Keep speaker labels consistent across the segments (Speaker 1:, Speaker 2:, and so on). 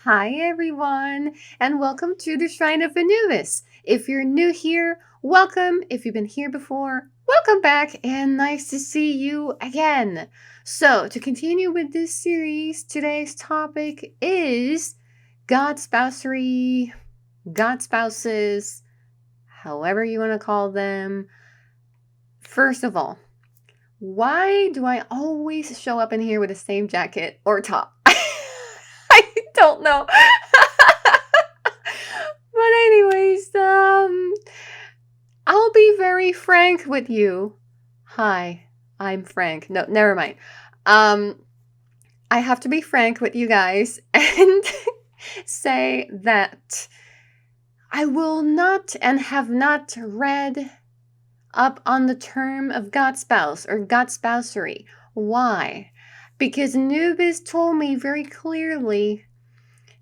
Speaker 1: Hi, everyone, and welcome to the Shrine of Anubis. If you're new here, welcome. If you've been here before, welcome back, and nice to see you again. So, to continue with this series, today's topic is Godspousery, Godspouses, however you want to call them. First of all, why do I always show up in here with the same jacket or top? I don't know. But anyways, I'll be very frank with you. Hi, I'm Frank. No, never mind. Um, I have to be frank with you guys and say that I will not and have not read up on the term of Godspouse or Godspousery. Why? Because Anubis told me very clearly,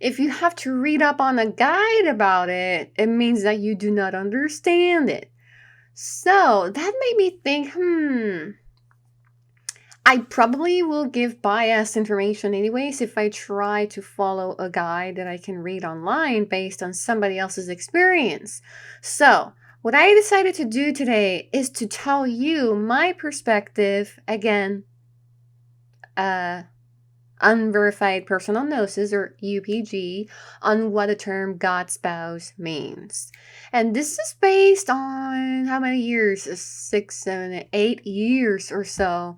Speaker 1: if you have to read up on a guide about it, it means that you do not understand it. So that made me think, I probably will give biased information anyways if I try to follow a guide that I can read online based on somebody else's experience. So what I decided to do today is to tell you my perspective, again, unverified personal gnosis, or UPG, on what the term Godspouse means. And this is based on how many years? 6, 7, 8 years or so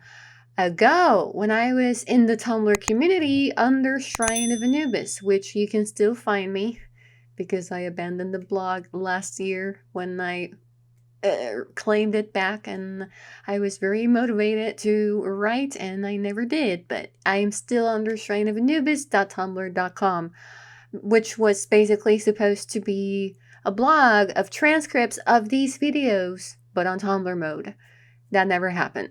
Speaker 1: ago, when I was in the Tumblr community under Shrine of Anubis, which you can still find me because I abandoned the blog last year when I claimed it back, and I was very motivated to write, and I never did, but I am still under shrineofanubis.tumblr.com, which was basically supposed to be a blog of transcripts of these videos, but on Tumblr mode. That never happened.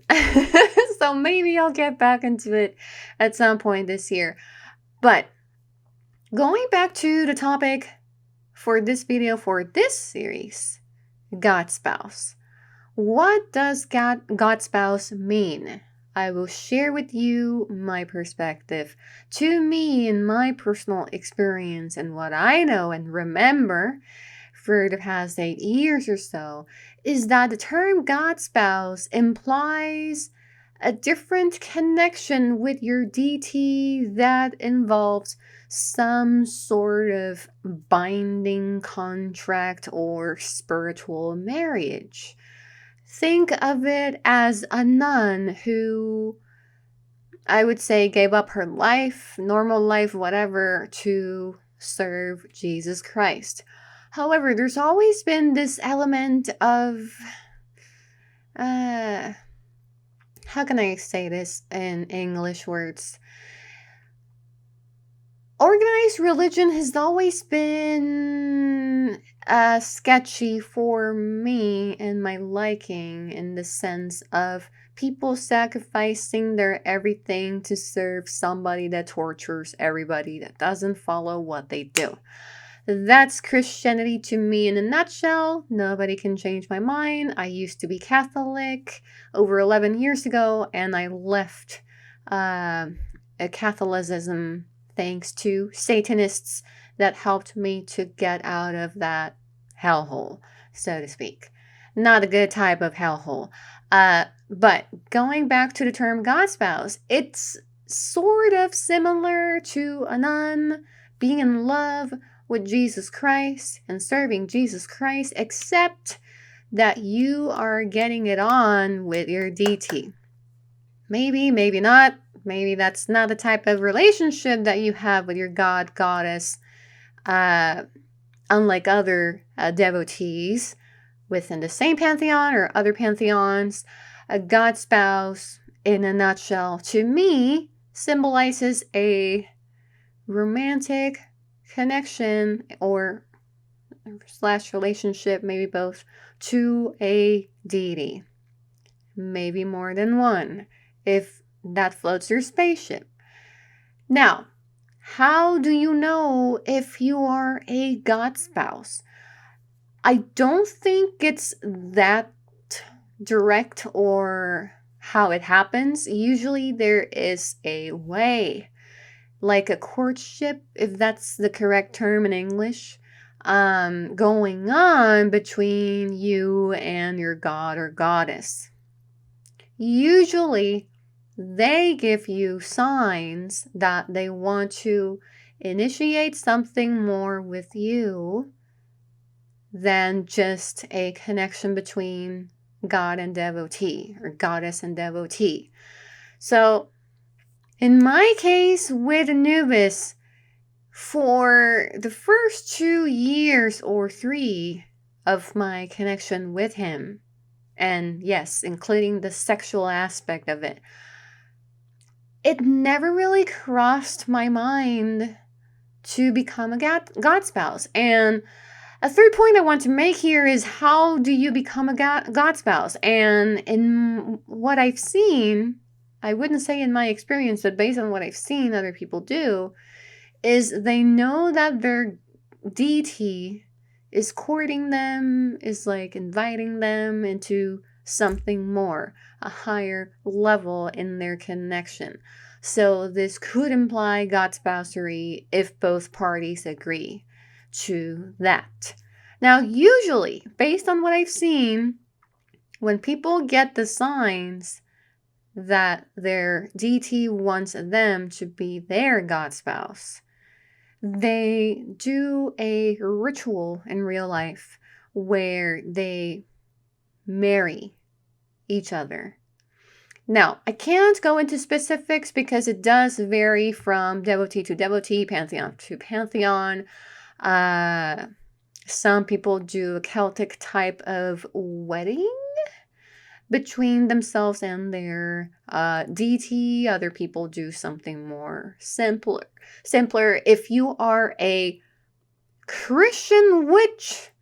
Speaker 1: So maybe I'll get back into it at some point this year. But going back to the topic for this video, for this series, Godspouse. What does Godspouse mean? I will share with you my perspective. To me, in my personal experience and what I know and remember for the past 8 years or so, is that the term Godspouse implies a different connection with your deity that involves some sort of binding contract or spiritual marriage. Think of it as a nun who, I would say, gave up her life, normal life, whatever, to serve Jesus Christ. However, there's always been this element of, how can I say this in English words? Organized religion has always been sketchy for me and my liking, in the sense of people sacrificing their everything to serve somebody that tortures everybody that doesn't follow what they do. That's Christianity to me in a nutshell. Nobody can change my mind. I used to be Catholic over 11 years ago, and I left Catholicism thanks to Satanists that helped me to get out of that hellhole, so to speak. Not a good type of hellhole. But going back to the term Godspouse, it's sort of similar to a nun being in love with Jesus Christ and serving Jesus Christ, except that you are getting it on with your deity. Maybe, maybe not. Maybe that's not the type of relationship that you have with your god, goddess, unlike other devotees within the same pantheon or other pantheons. A Godspouse, in a nutshell, to me, symbolizes a romantic connection or / relationship, maybe both, to a deity. Maybe more than one, if that floats your spaceship. Now, how do you know if you are a Godspouse? I don't think it's that direct or how it happens. Usually there is a way. like a courtship, if that's the correct term in English, going on between you and your god or goddess. Usually, they give you signs that they want to initiate something more with you than just a connection between God and devotee, or goddess and devotee. So, in my case with Anubis, for the first 2 years or 3 of my connection with him, and yes, including the sexual aspect of it, it never really crossed my mind to become a God spouse. And a third point I want to make here is, how do you become a God spouse? And in what I've seen, I wouldn't say in my experience, but based on what I've seen other people do, is they know that their deity is courting them, is like inviting them into something more, a higher level in their connection. So this could imply Godspousery if both parties agree to that. Now, usually, based on what I've seen, when people get the signs that their deity wants them to be their God spouse, they do a ritual in real life where they marry each other. Now, I can't go into specifics because it does vary from devotee to devotee, pantheon to pantheon. Some people do a Celtic type of wedding between themselves and their deity. Other people do something more simpler. If you are a Christian witch,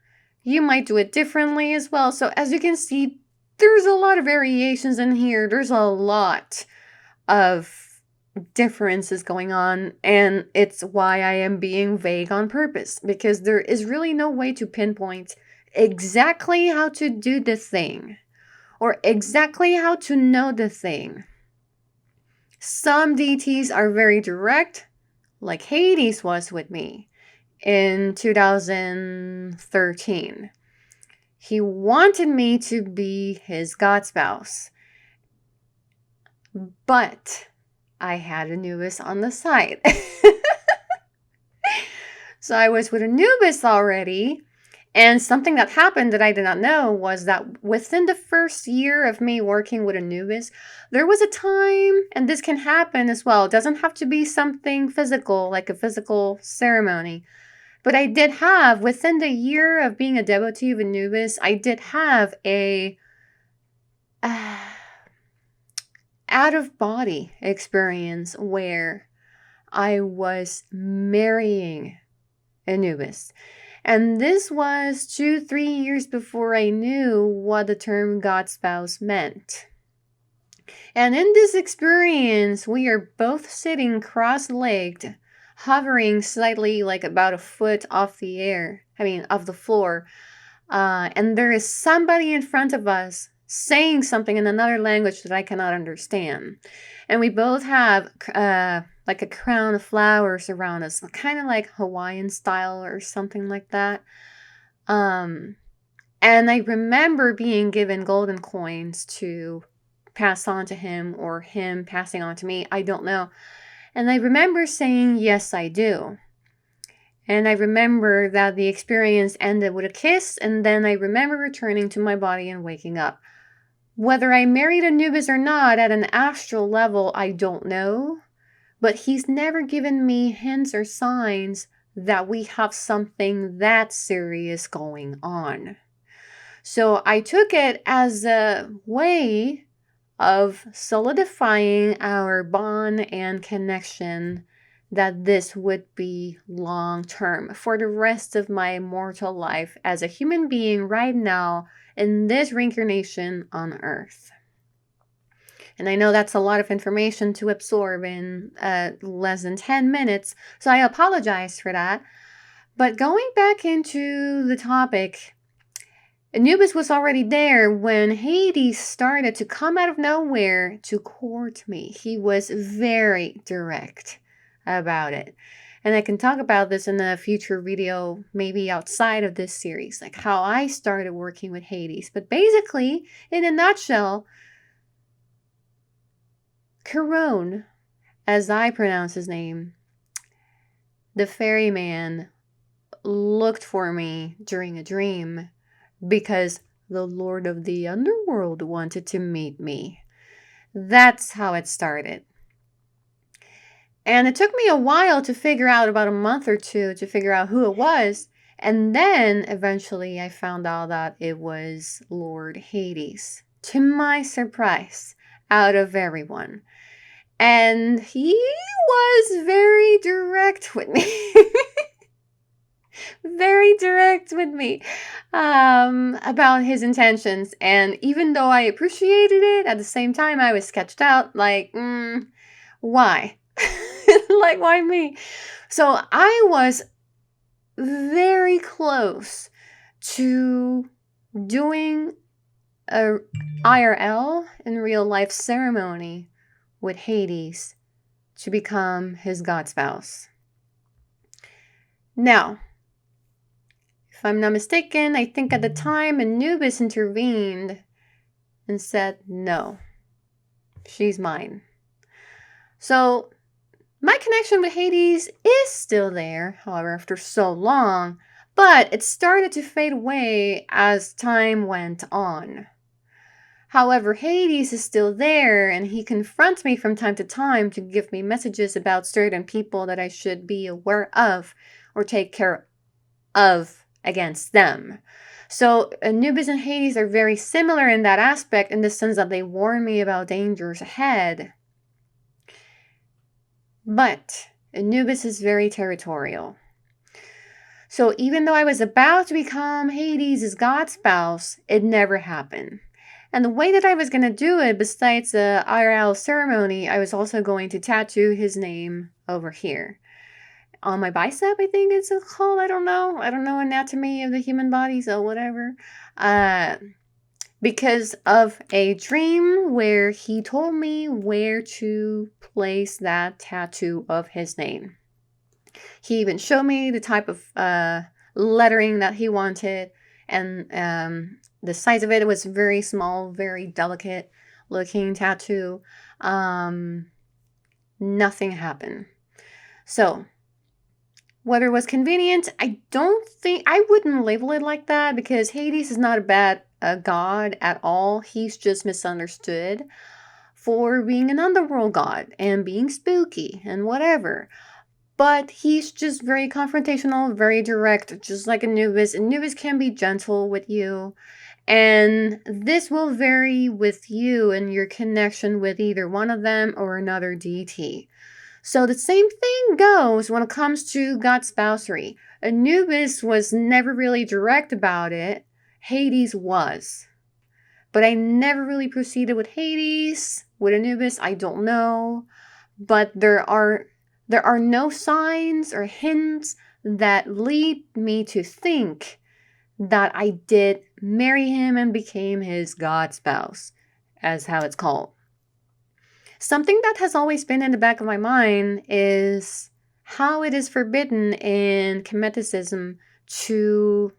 Speaker 1: you might do it differently as well. So as you can see, there's a lot of variations in here. There's a lot of differences going on, and it's why I am being vague on purpose, because there is really no way to pinpoint exactly how to do the thing or exactly how to know the thing. Some deities are very direct, like Hades was with me in 2013. He wanted me to be his God spouse, but I had Anubis on the side. So I was with Anubis already, and something that happened that I did not know was that within the first year of me working with Anubis, there was a time, and this can happen as well, it doesn't have to be something physical, like a physical ceremony, but I did have, within the year of being a devotee of Anubis, I did have a out-of-body experience where I was marrying Anubis. And this was 2-3 years before I knew what the term God spouse meant. And in this experience, we are both sitting cross-legged, hovering slightly, like about a foot off the floor. And there is somebody in front of us saying something in another language that I cannot understand. And we both have like a crown of flowers around us, kind of like Hawaiian style or something like that. And I remember being given golden coins to pass on to him, or him passing on to me, I don't know. And I remember saying, yes, I do. And I remember that the experience ended with a kiss, and then I remember returning to my body and waking up. Whether I married Anubis or not at an astral level, I don't know. But he's never given me hints or signs that we have something that serious going on. So I took it as a way of solidifying our bond and connection, that this would be long-term for the rest of my mortal life as a human being right now in this reincarnation on Earth. And I know that's a lot of information to absorb in less than 10 minutes, so I apologize for that. But going back into the topic, Anubis was already there when Hades started to come out of nowhere to court me. He was very direct about it. And I can talk about this in a future video, maybe outside of this series, like how I started working with Hades. But basically, in a nutshell, Charon, as I pronounce his name, the ferryman, looked for me during a dream because the Lord of the Underworld wanted to meet me. That's how it started. And it took me a while to figure out, about a month or two, to figure out who it was. And then eventually I found out that it was Lord Hades, to my surprise, out of everyone. And he was very direct with me. Very direct with me about his intentions. And even though I appreciated it, at the same time I was sketched out, like, why? Like, why me? So I was very close to doing a IRL, in real life, ceremony with Hades to become his Godspouse. Now, if I'm not mistaken, I think at the time Anubis intervened and said, no, she's mine. So my connection with Hades is still there, however, after so long, but it started to fade away as time went on. However, Hades is still there, and he confronts me from time to time to give me messages about certain people that I should be aware of or take care of against them. So Anubis and Hades are very similar in that aspect, in the sense that they warn me about dangers ahead. But Anubis is very territorial. So even though I was about to become Hades' Godspouse, it never happened. And the way that I was going to do it, besides the IRL ceremony, I was also going to tattoo his name over here. On my bicep, I think it's called. I don't know anatomy of the human body, so whatever. Because of a dream where he told me where to place that tattoo of his name. He even showed me the type of lettering that he wanted, and the size of it. It was very small, very delicate looking tattoo. Nothing happened. So whether it was convenient, I wouldn't label it like that, because Hades is not a bad god at all. He's just misunderstood for being an underworld god and being spooky and whatever. But he's just very confrontational, very direct, just like Anubis. Anubis can be gentle with you, and this will vary with you and your connection with either one of them or another deity. So the same thing goes when it comes to Godspousery. Anubis was never really direct about it. Hades was. But I never really proceeded with Hades. With Anubis, I don't know. But there are no signs or hints that lead me to think that I did marry him and became his Godspouse, as how it's called. Something that has always been in the back of my mind is how it is forbidden in Kemeticism to,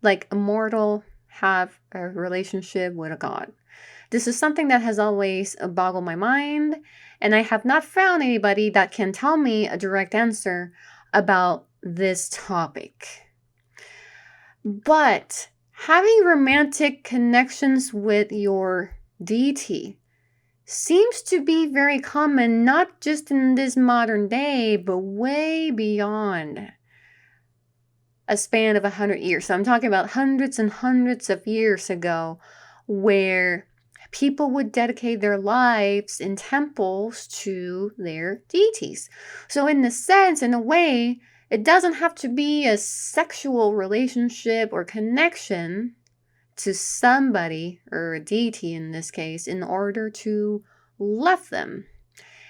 Speaker 1: like, a mortal have a relationship with a god. This is something that has always boggled my mind, and I have not found anybody that can tell me a direct answer about this topic. But having romantic connections with your deity seems to be very common, not just in this modern day, but way beyond a span of 100 years. So I'm talking about hundreds and hundreds of years ago, where people would dedicate their lives in temples to their deities. So in a way, it doesn't have to be a sexual relationship or connection to somebody, or a deity in this case, in order to love them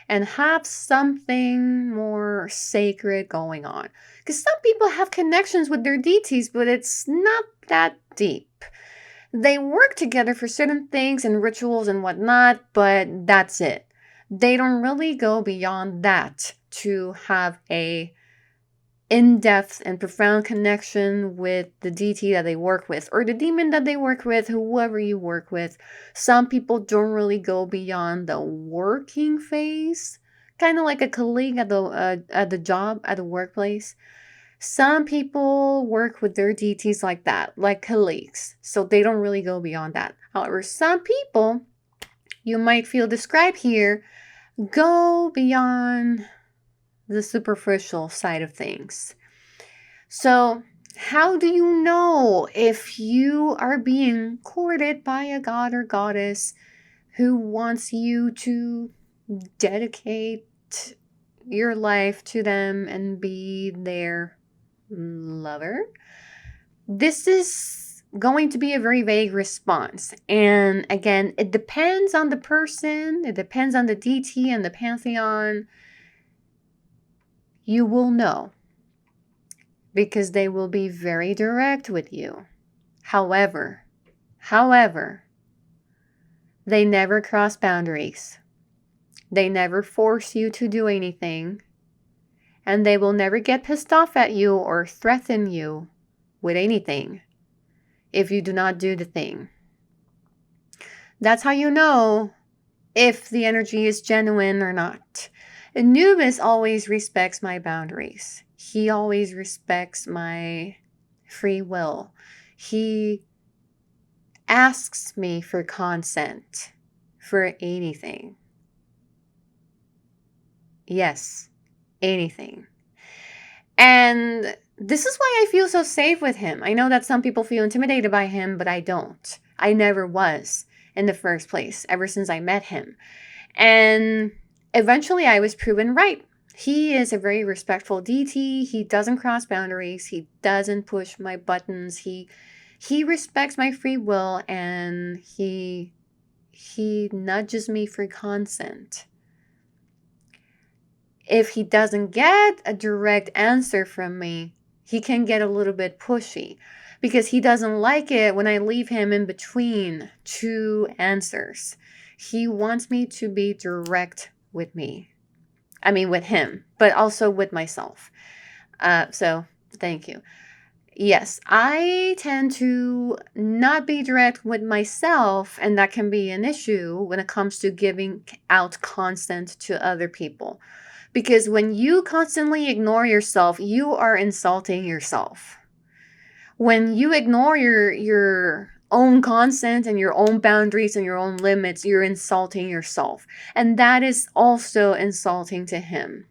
Speaker 1: and have something more sacred going on. Because some people have connections with their deities, but it's not that deep. They work together for certain things and rituals and whatnot, but that's it. They don't really go beyond that to have a in-depth and profound connection with the deity that they work with, or the demon that they work with, whoever you work with. Some people don't really go beyond the working phase, kind of like a colleague at the job, at the workplace. Some people work with their deities like that, like colleagues, so they don't really go beyond that. However, some people, you might feel described here, go beyond the superficial side of things. So, how do you know if you are being courted by a god or goddess who wants you to dedicate your life to them and be their lover? This is going to be a very vague response. And again, it depends on the person, it depends on the deity and the pantheon. You will know because they will be very direct with you. However, they never cross boundaries. They never force you to do anything. And they will never get pissed off at you or threaten you with anything if you do not do the thing. That's how you know if the energy is genuine or not. Anubis always respects my boundaries. He always respects my free will. He asks me for consent for anything. Yes, anything. And this is why I feel so safe with him. I know that some people feel intimidated by him, but I don't. I never was in the first place, ever since I met him. And eventually I was proven right. He is a very respectful deity. He doesn't cross boundaries. He doesn't push my buttons. He respects my free will, and he nudges me for consent. If he doesn't get a direct answer from me, he can get a little bit pushy because he doesn't like it when I leave him in between two answers. He wants me to be direct with me. I mean, with him, but also with myself. So thank you. Yes, I tend to not be direct with myself, and that can be an issue when it comes to giving out consent to other people. Because when you constantly ignore yourself, you are insulting yourself. When you ignore your own consent and your own boundaries and your own limits, you're insulting yourself. And that is also insulting to him.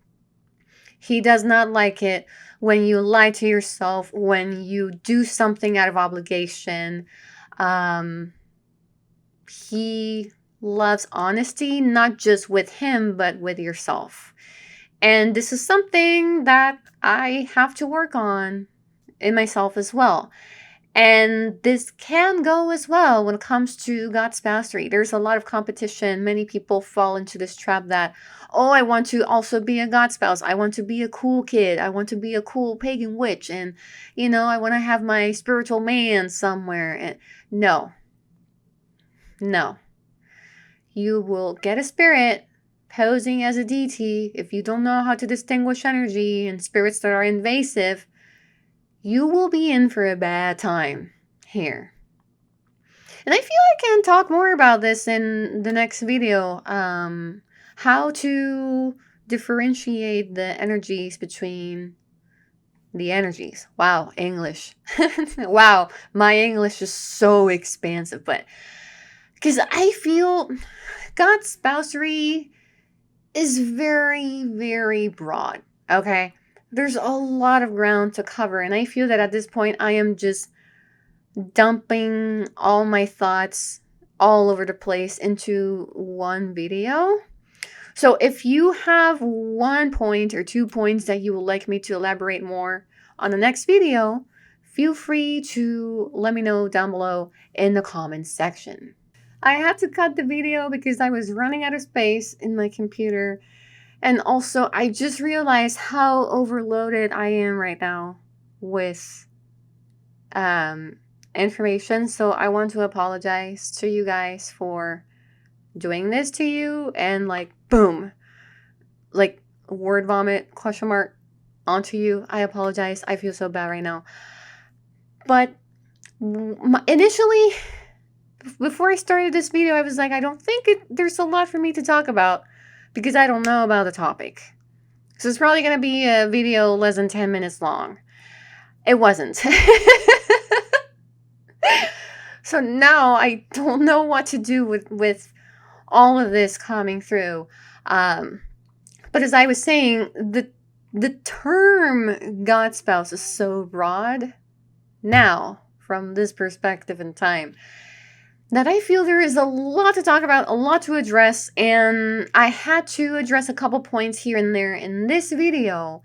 Speaker 1: He does not like it when you lie to yourself, when you do something out of obligation. He loves honesty, not just with him, but with yourself. And this is something that I have to work on in myself as well. And this can go as well when it comes to Godspousery. There's a lot of competition. Many people fall into this trap that, oh, I want to also be a Godspouse. I want to be a cool kid. I want to be a cool pagan witch. And, I want to have my spiritual man somewhere. And no. You will get a spirit posing as a deity. If you don't know how to distinguish energy and spirits that are invasive, you will be in for a bad time here. And I feel I can talk more about this in the next video. How to differentiate the energies between the energies. Wow, English. Wow, my English is so expansive. But because I feel Godspousery is very, very broad, okay? There's a lot of ground to cover, and I feel that at this point I am just dumping all my thoughts all over the place into one video. So if you have 1 point or 2 points that you would like me to elaborate more on the next video, feel free to let me know down below in the comments section. I had to cut the video because I was running out of space in my computer. And also, I just realized how overloaded I am right now with information. So I want to apologize to you guys for doing this to you. And boom, word vomit question mark onto you. I apologize. I feel so bad right now. But initially, before I started this video, I was like, I don't think there's a lot for me to talk about because I don't know about the topic. So it's probably going to be a video less than 10 minutes long. It wasn't. So now I don't know what to do with all of this coming through. But as I was saying, the term God spouse is so broad now from this perspective in time that I feel there is a lot to talk about, a lot to address, and I had to address a couple points here and there in this video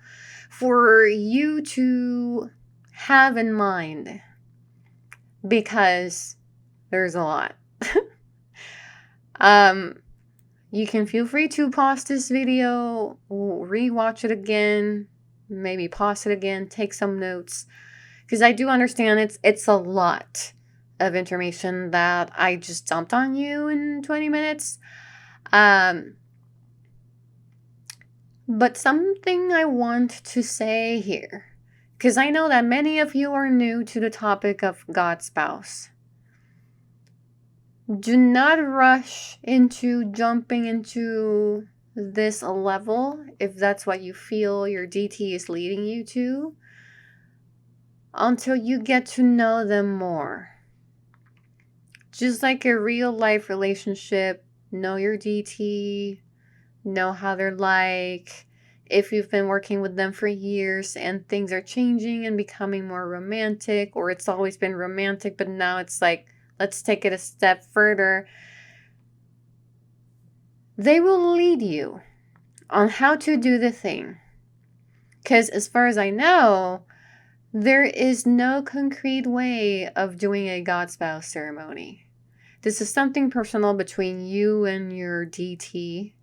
Speaker 1: for you to have in mind, because there's a lot. You can feel free to pause this video, rewatch it again, maybe pause it again, take some notes, because I do understand it's a lot of information that I just dumped on you in 20 minutes. But something I want to say here, because I know that many of you are new to the topic of Godspouse. Do not rush into jumping into this level if that's what you feel your DT is leading you to, until you get to know them more. Just like a real life relationship, know your DT, know how they're like. If you've been working with them for years and things are changing and becoming more romantic, or it's always been romantic, but now it's like, let's take it a step further. They will lead you on how to do the thing. Because as far as I know, there is no concrete way of doing a Godspouse ceremony. This is something personal between you and your DT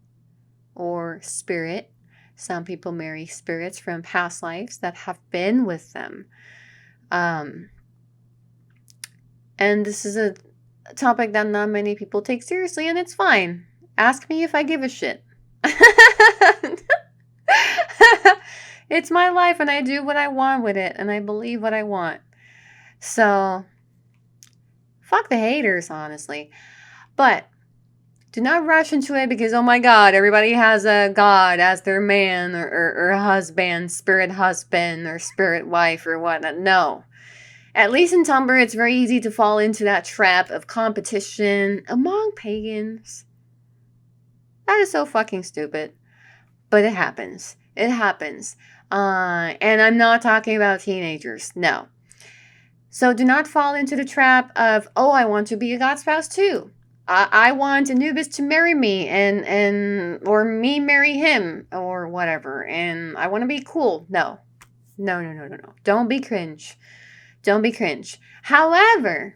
Speaker 1: or spirit. Some people marry spirits from past lives that have been with them. And this is a topic that not many people take seriously, and it's fine. Ask me if I give a shit. It's my life, and I do what I want with it, and I believe what I want. So, fuck the haters, honestly. But do not rush into it because, oh my God, everybody has a God as their man or husband, spirit husband or spirit wife or whatnot. No. At least in Tumblr, it's very easy to fall into that trap of competition among pagans. That is so fucking stupid. But it happens. It happens. And I'm not talking about teenagers. No. So do not fall into the trap of, oh, I want to be a Godspouse too. I want Anubis to marry me or me marry him or whatever. And I want to be cool. No. No. Don't be cringe. Don't be cringe. However,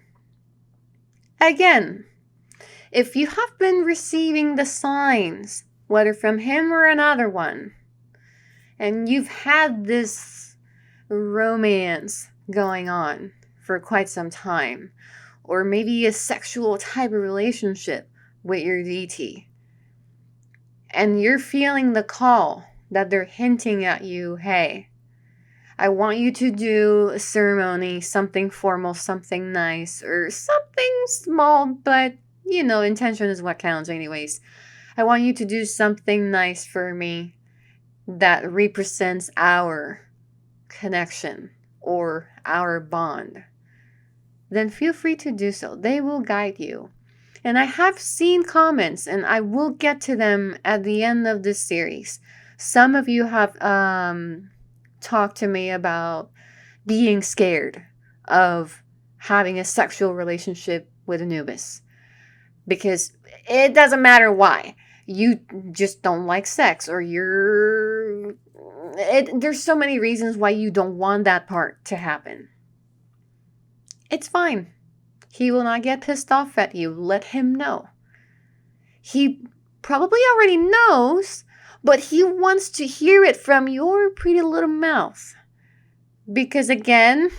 Speaker 1: again, if you have been receiving the signs, whether from him or another one, and you've had this romance going on for quite some time, or maybe a sexual type of relationship with your DT, and you're feeling the call that they're hinting at you, hey, I want you to do a ceremony, something formal, something nice, or something small, but, intention is what counts anyways. I want you to do something nice for me that represents our connection or our bond. Then feel free to do so. They will guide you. And I have seen comments, and I will get to them at the end of this series. Some of you have talk to me about being scared of having a sexual relationship with Anubis, because it doesn't matter why. You just don't like sex, or there's so many reasons why you don't want that part to happen. It's fine. He will not get pissed off at you. Let him know. He probably already knows, but he wants to hear it from your pretty little mouth. Because again,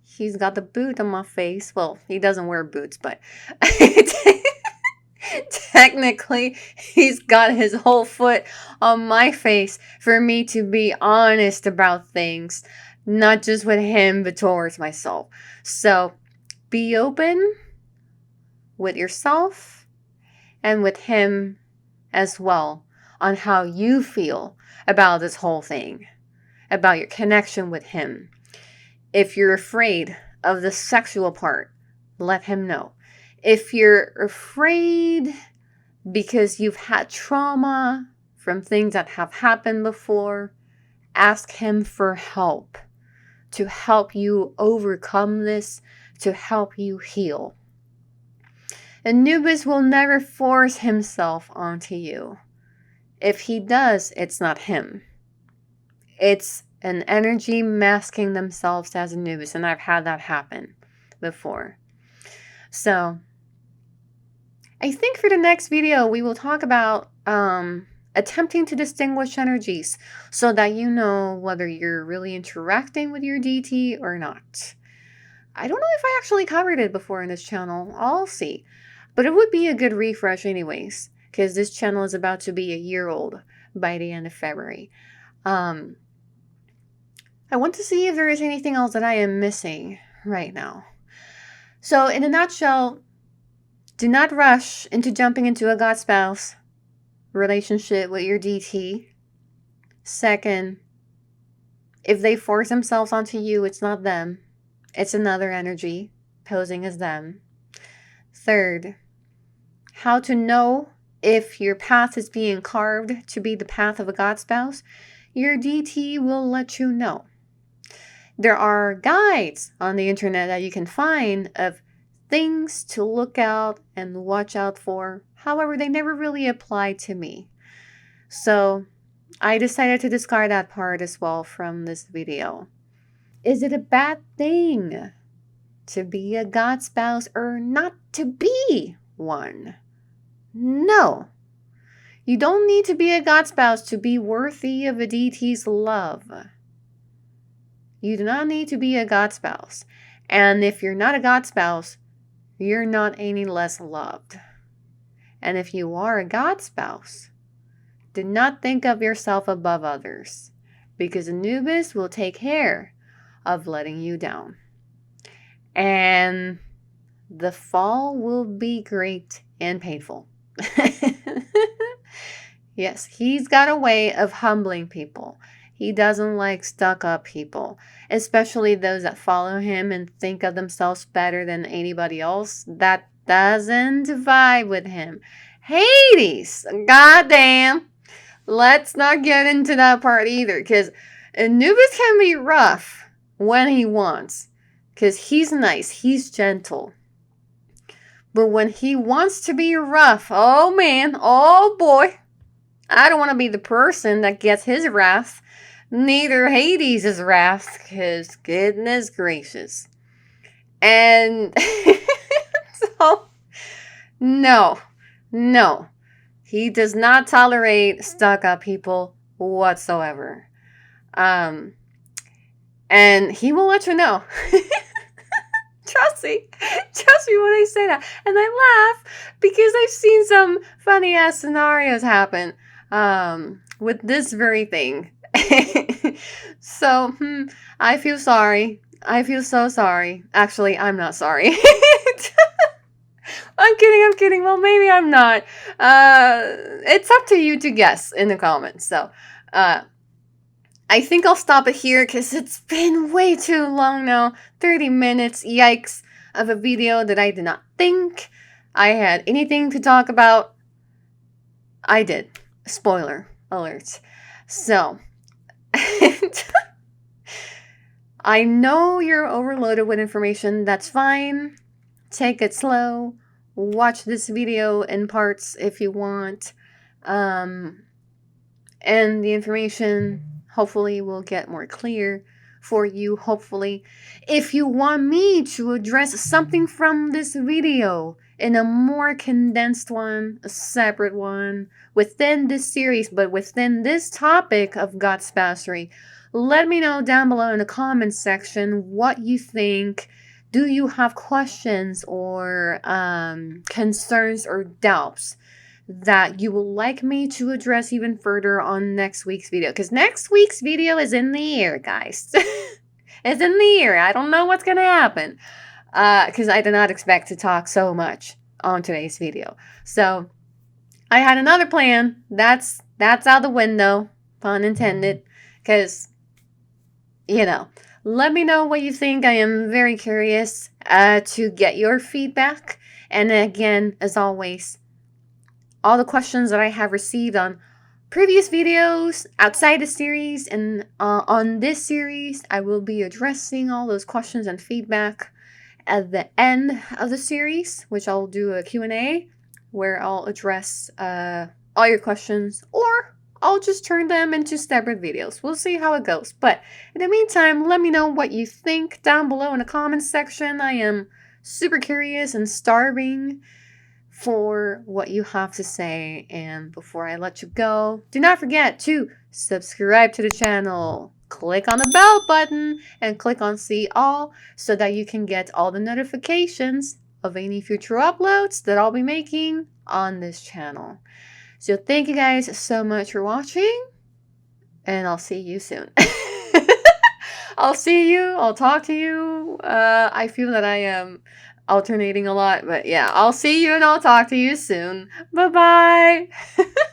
Speaker 1: he's got the boot on my face. Well, he doesn't wear boots, but Technically, he's got his whole foot on my face for me to be honest about things, not just with him, but towards myself. So be open with yourself and with him as well on how you feel about this whole thing, about your connection with him. If you're afraid of the sexual part, let him know. If you're afraid because you've had trauma from things that have happened before, ask him for help to help you overcome this, to help you heal. Anubis will never force himself onto you. If he does, it's not him. It's an energy masking themselves as Anubis, and I've had that happen before. So, I think for the next video, we will talk about attempting to distinguish energies so that you know whether you're really interacting with your deity or not. I don't know if I actually covered it before in this channel. I'll see. But it would be a good refresh anyways, because this channel is about to be a year old by the end of February. I want to see if there is anything else that I am missing right now. So in a nutshell, do not rush into jumping into a Godspouse relationship with your DT. Second, if they force themselves onto you, it's not them. It's another energy posing as them. Third, how to know if your path is being carved to be the path of a Godspouse. Your DT will let you know. There are guides on the internet that you can find of things to look out and watch out for. However, they never really apply to me. So I decided to discard that part as well from this video. Is it a bad thing to be a Godspouse or not to be one? No. You don't need to be a Godspouse to be worthy of a deity's love. You do not need to be a Godspouse. And if you're not a Godspouse, you're not any less loved. And if you are a Godspouse, do not think of yourself above others, because Anubis will take care of letting you down. And the fall will be great and painful. Yes, he's got a way of humbling people. He doesn't like stuck-up people, especially those that follow him and think of themselves better than anybody else. That doesn't vibe with him. Hades, goddamn. Let's not get into that part either, because Anubis can be rough when he wants, because he's nice, he's gentle. But when he wants to be rough, oh man, oh boy, I don't want to be the person that gets his wrath. Neither Hades' wrath, because goodness gracious. And so, no. He does not tolerate stuck-up people whatsoever. And he will let you know. Trust me when I say that. And I laugh because I've seen some funny-ass scenarios happen with this very thing. So, I feel sorry. I feel so sorry. Actually, I'm not sorry. I'm kidding. Well, maybe I'm not. It's up to you to guess in the comments. So, I think I'll stop it here because it's been way too long now. 30 minutes, yikes, of a video that I did not think I had anything to talk about. I did. Spoiler alert. So, I know you're overloaded with information. That's fine. Take it slow. Watch this video in parts if you want. And the information hopefully will get more clear for you, hopefully. If you want me to address something from this video in a more condensed one, a separate one, within this series, but within this topic of Godspousery, let me know down below in the comments section what you think do you have questions or concerns or doubts that you would like me to address even further on next week's video? Because next week's video is in the air, guys. It's in the air. I don't know what's going to happen because I did not expect to talk so much on today's video. So I had another plan. That's out the window, pun intended, because, you know, let me know what you think. I am very curious to get your feedback. And again, as always, all the questions that I have received on previous videos outside the series and on this series, I will be addressing all those questions and feedback at the end of the series, which I'll do a Q&A where I'll address all your questions, or I'll just turn them into separate videos. We'll see how it goes. But in the meantime, let me know what you think down below in the comments section. I am super curious and starving for what you have to say. And before I let you go, do not forget to subscribe to the channel, click on the bell button, and click on see all so that you can get all the notifications of any future uploads that I'll be making on this channel. So thank you guys so much for watching, and I'll see you soon. I'll see you. I'll talk to you. I feel that I am alternating a lot, but yeah, I'll see you and I'll talk to you soon. Bye-bye.